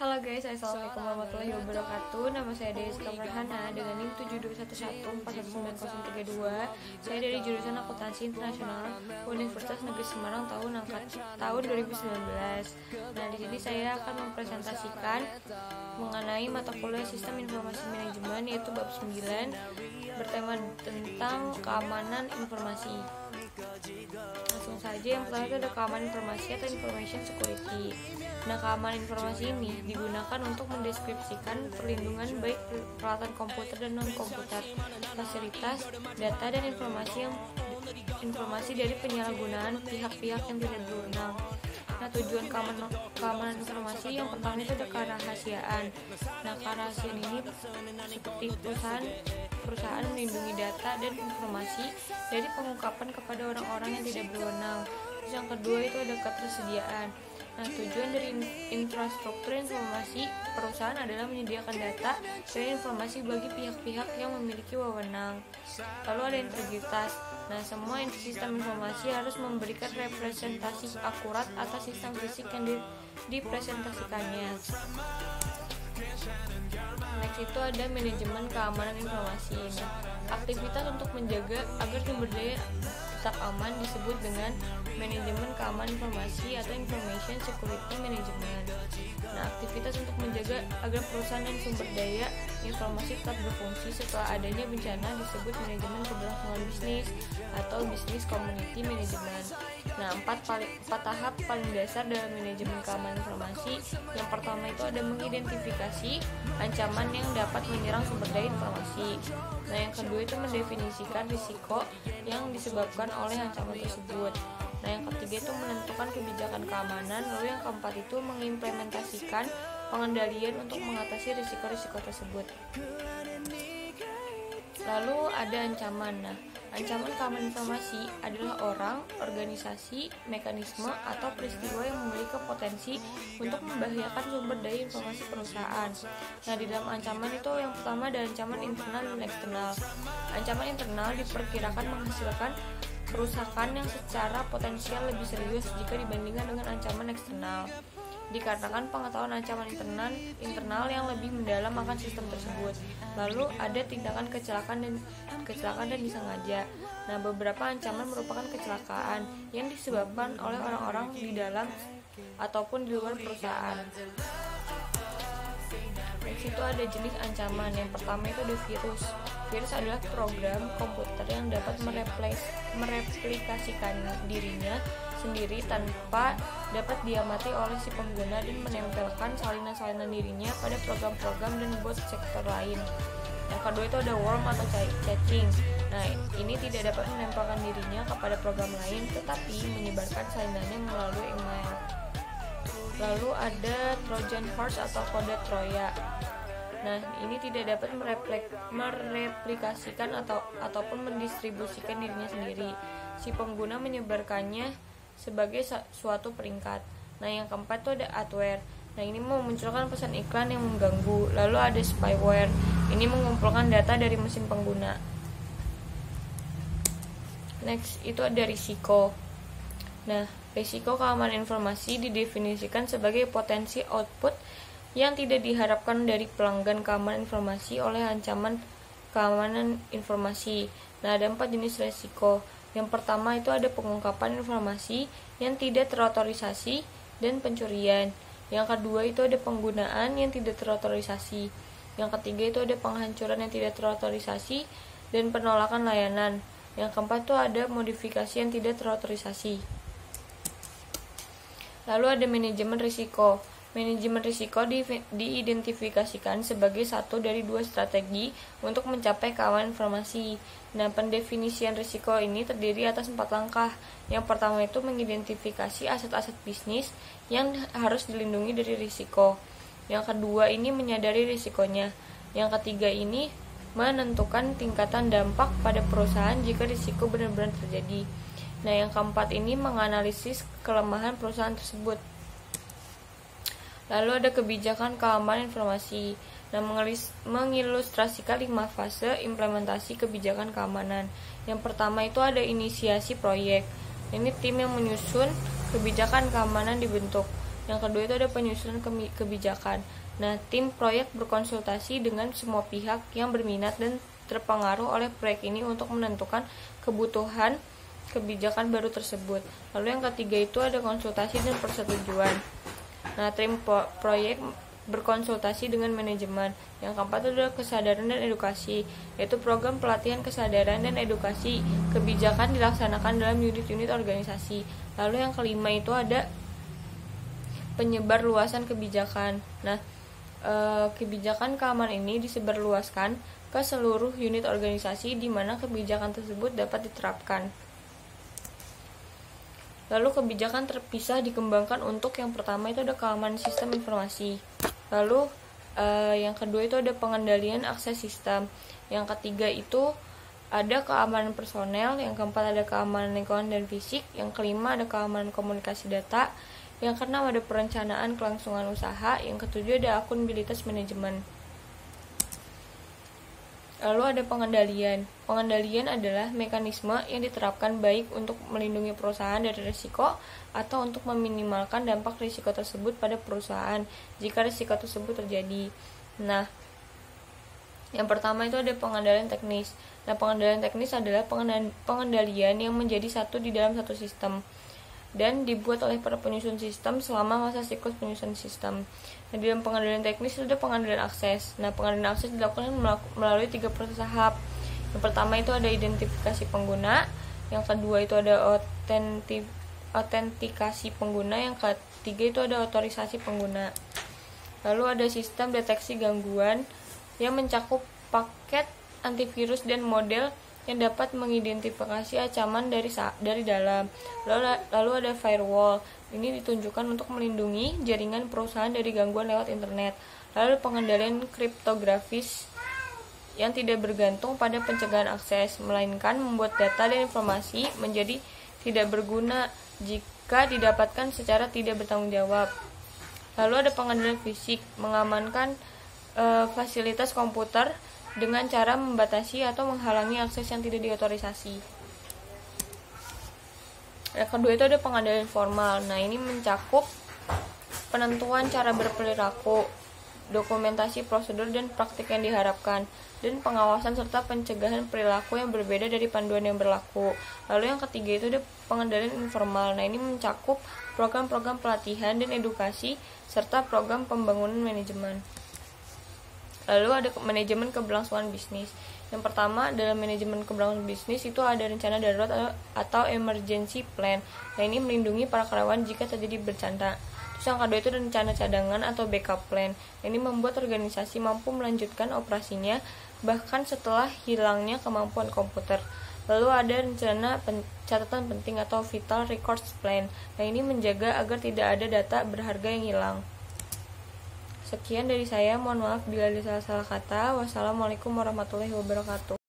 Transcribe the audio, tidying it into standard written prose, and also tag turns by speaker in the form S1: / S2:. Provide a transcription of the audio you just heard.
S1: Halo guys, assalamualaikum warahmatullahi wabarakatuh. Nama saya Deska Farhana dengan NIM 7211419032. Saya dari jurusan Akuntansi Internasional Universitas Negeri Semarang tahun 2019. Nah, di sini saya akan mempresentasikan mengenai mata kuliah Sistem Informasi Manajemen, yaitu bab 9 bertema tentang keamanan informasi. Langsung saja, yang pertama itu ada keamanan informasi atau information security. Nah, keamanan informasi ini digunakan untuk mendeskripsikan perlindungan baik peralatan komputer dan non-komputer, fasilitas, data, dan informasi dari penyalahgunaan pihak-pihak yang tidak berwenang. Nah, tujuan keamanan informasi yang pertama itu ada kerahasiaan. Nah, kerahasiaan ini seperti perusahaan melindungi data dan informasi dari pengungkapan kepada orang-orang yang tidak berwenang. Terus yang kedua itu ada ketersediaan. Nah, tujuan dari infrastruktur informasi perusahaan adalah menyediakan data dan informasi bagi pihak-pihak yang memiliki wewenang. Lalu ada integritas. Nah, semua sistem informasi harus memberikan representasi akurat atas sistem fisik yang dipresentasikannya. Next itu ada manajemen keamanan informasi. Nah, aktivitas untuk menjaga agar sumber daya tetap aman disebut dengan manajemen keamanan informasi atau information security management. Nah, aktivitas untuk menjaga agar perusahaan dan sumber daya informasi tetap berfungsi setelah adanya bencana disebut manajemen keberlangsungan bisnis atau business community management. Nah, empat tahap paling dasar dalam manajemen keamanan informasi. Yang pertama itu ada mengidentifikasi ancaman yang dapat menyerang sumber daya informasi. Nah, yang kedua itu mendefinisikan risiko yang disebabkan oleh ancaman tersebut. Nah, yang ketiga itu menentukan kebijakan keamanan. Lalu yang keempat itu mengimplementasikan pengendalian untuk mengatasi risiko-risiko tersebut. Lalu ada ancaman. Nah, ancaman keamanan informasi adalah orang, organisasi, mekanisme, atau peristiwa yang memiliki potensi untuk membahayakan sumber daya informasi perusahaan. Nah, di dalam ancaman itu yang pertama ada ancaman internal dan eksternal. Ancaman internal diperkirakan menghasilkan kerusakan yang secara potensial lebih serius jika dibandingkan dengan ancaman eksternal, dikarenakan pengetahuan ancaman internal yang lebih mendalam akan sistem tersebut. Lalu ada tindakan kecelakaan dan disengaja. Nah, beberapa ancaman merupakan kecelakaan yang disebabkan oleh orang-orang di dalam ataupun di luar perusahaan. Next itu ada jenis ancaman. Yang pertama itu ada virus. Virus adalah program komputer yang dapat mereplikasikan dirinya sendiri tanpa dapat diamati oleh si pengguna dan menempelkan salinan-salinan dirinya pada program-program dan bot sektor lain. Yang kedua itu ada worm atau caching. Nah, ini tidak dapat menempelkan dirinya kepada program lain tetapi menyebarkan salinannya melalui email. Lalu ada Trojan horse atau kode Troya. Nah, ini tidak dapat mereplikasikan ataupun mendistribusikan dirinya sendiri. Si pengguna menyebarkannya sebagai suatu peringkat. Nah, yang keempat itu ada adware. Nah, ini memunculkan pesan iklan yang mengganggu. Lalu ada spyware. Ini mengumpulkan data dari mesin pengguna. Next, itu ada risiko. Nah, risiko keamanan informasi didefinisikan sebagai potensi output yang tidak diharapkan dari pelanggan keamanan informasi oleh ancaman keamanan informasi. Nah, ada 4 jenis risiko. Yang pertama itu ada pengungkapan informasi yang tidak terotorisasi dan pencurian. Yang kedua itu ada penggunaan yang tidak terotorisasi. Yang ketiga itu ada penghancuran yang tidak terotorisasi dan penolakan layanan. Yang keempat itu ada modifikasi yang tidak terotorisasi. Lalu ada manajemen risiko. Manajemen risiko diidentifikasikan sebagai satu dari 2 strategi untuk mencapai keamanan informasi. Nah, pendefinisian risiko ini terdiri atas 4 langkah. Yang pertama itu mengidentifikasi aset-aset bisnis yang harus dilindungi dari risiko. Yang kedua ini menyadari risikonya. Yang ketiga ini menentukan tingkatan dampak pada perusahaan jika risiko benar-benar terjadi. Nah, yang keempat ini menganalisis kelemahan perusahaan tersebut. Lalu ada kebijakan keamanan informasi. Nah, mengilustrasikan 5 fase implementasi kebijakan keamanan. Yang pertama itu ada inisiasi proyek. Ini tim yang menyusun kebijakan keamanan dibentuk. Yang kedua itu ada penyusunan kebijakan. Nah, tim proyek berkonsultasi dengan semua pihak yang berminat dan terpengaruh oleh proyek ini untuk menentukan kebutuhan kebijakan baru tersebut. Lalu yang ketiga itu ada konsultasi dan persetujuan. Nah, tim proyek berkonsultasi dengan manajemen. Yang keempat itu adalah kesadaran dan edukasi, yaitu program pelatihan kesadaran dan edukasi kebijakan dilaksanakan dalam unit-unit organisasi. Lalu yang kelima itu ada penyebar luasan kebijakan. Nah, kebijakan keamanan ini disebarluaskan ke seluruh unit organisasi di mana kebijakan tersebut dapat diterapkan. Lalu kebijakan terpisah dikembangkan untuk yang pertama itu ada keamanan sistem informasi. Lalu yang kedua itu ada pengendalian akses sistem. Yang ketiga itu ada keamanan personel. Yang keempat ada keamanan lingkungan dan fisik. Yang kelima ada keamanan komunikasi data. Yang keenam ada perencanaan kelangsungan usaha. Yang ketujuh ada akuntabilitas manajemen. Lalu ada pengendalian. Pengendalian adalah mekanisme yang diterapkan baik untuk melindungi perusahaan dari risiko atau untuk meminimalkan dampak risiko tersebut pada perusahaan jika risiko tersebut terjadi. Nah, yang pertama itu ada pengendalian teknis. Nah, pengendalian teknis adalah pengendalian yang menjadi satu di dalam satu sistem dan dibuat oleh para penyusun sistem selama masa siklus penyusunan sistem. Nah, di dalam pengendalian teknis itu ada pengendalian akses. Nah, pengendalian akses dilakukan melalui 3 proses tahap. Yang pertama itu ada identifikasi pengguna, yang kedua itu ada autentikasi pengguna, yang ketiga itu ada otorisasi pengguna. Lalu ada sistem deteksi gangguan yang mencakup paket antivirus dan model yang dapat mengidentifikasi ancaman dari dalam. Lalu ada firewall. Ini ditunjukkan untuk melindungi jaringan perusahaan dari gangguan lewat internet. Lalu pengendalian kriptografis yang tidak bergantung pada pencegahan akses, melainkan membuat data dan informasi menjadi tidak berguna jika didapatkan secara tidak bertanggung jawab. Lalu ada pengendalian fisik, mengamankan fasilitas komputer dengan cara membatasi atau menghalangi akses yang tidak diotorisasi. Yang kedua itu ada pengendalian formal. Nah, ini mencakup penentuan cara berperilaku, dokumentasi prosedur dan praktik yang diharapkan, dan pengawasan serta pencegahan perilaku yang berbeda dari panduan yang berlaku. Lalu yang ketiga itu ada pengendalian informal. Nah, ini mencakup program-program pelatihan dan edukasi serta program pembangunan manajemen. Lalu ada manajemen keberlangsungan bisnis. Yang pertama, dalam manajemen keberlangsungan bisnis itu ada rencana darurat atau emergency plan. Nah, ini melindungi para karyawan jika terjadi bencana. Terus yang kedua itu ada rencana cadangan atau backup plan. Nah, ini membuat organisasi mampu melanjutkan operasinya bahkan setelah hilangnya kemampuan komputer. Lalu ada rencana catatan penting atau vital records plan. Nah, ini menjaga agar tidak ada data berharga yang hilang. Sekian dari saya, mohon maaf bila ada salah-salah kata. Wassalamualaikum warahmatullahi wabarakatuh.